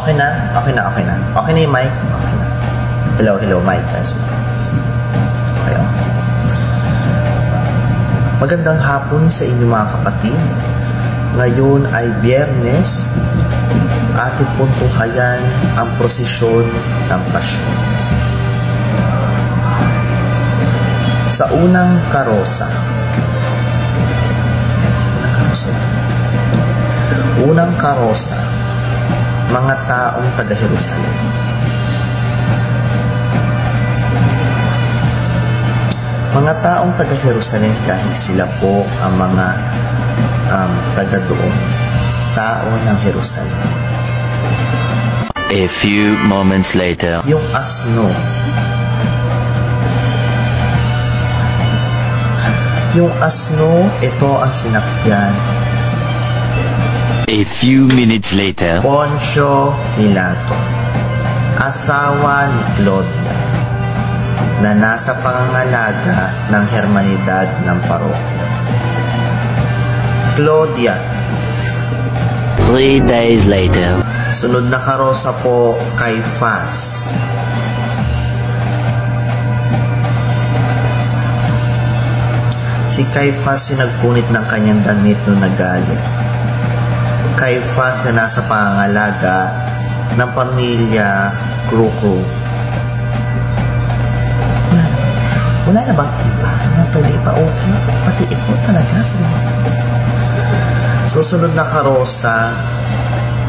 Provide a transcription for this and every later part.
Okay na? Okay na, okay na. Okay na yung mic? Okay na. Hello, hello, mic test. Okay, oh. Magandang hapon sa inyo mga kapatid. Ngayon ay Biyernes. Ating puntuhayan ang prosesyon ng Pasyon. Sa unang karosa. Unang karosa, mga taong taga-Jerusalem. Mga taong taga-Jerusalem dahil sila po ang mga taga doon, tao ng Jerusalem. A few moments later. Yung asno. Yung asno, ito ang sinakyan. A few minutes later. Poncio Pilato, asawa ni Claudia, na nasa pangangalaga ng hermanidad ng parokya. Claudia. 3 days later. Sunod na karosa po, Caiphas. Si Caiphas yung nagpunit ng kanyang damit nung nagalit. Caiphas na nasa pangangalaga ng pamilya Kruko. Wala na bang iba na pwede ipa-okay? Pati ito talaga sa susunod na karosa,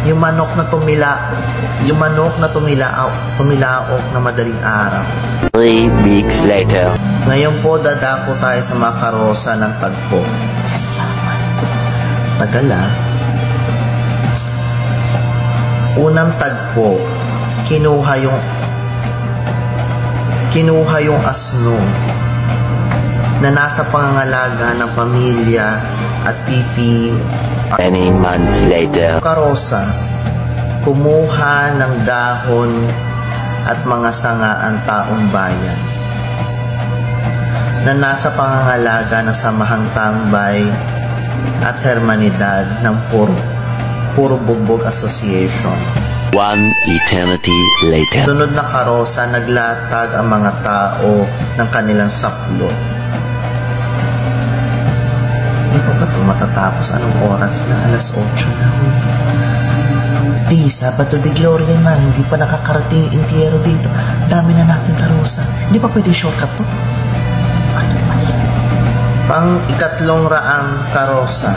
yung manok na tumilaok na madaling araw. 3 weeks later. Ngayon po dadako tayo sa mga karosa ng tagpo. Tagal ah. Unang tagpo, kinuha yung asno na nasa pangangalaga ng pamilya at pipi. Many months later. Karosa, kumuha ng dahon at mga sanga ang taong bayan na nasa pangangalaga ng samahang tambay at hermanidad ng Puro Bugbog Association. 1 eternity later. Sunod na karosa, naglatag ang mga tao ng kanilang saplot. Hindi pa ba ito matatapos? Anong oras na? Alas 8 na. Di, Sabado de Gloria na. Hindi pa nakakarating yung entierro dito. Dami na natin karosa. Hindi pa pwede shortcut to? Pang ikatlong raang karosa.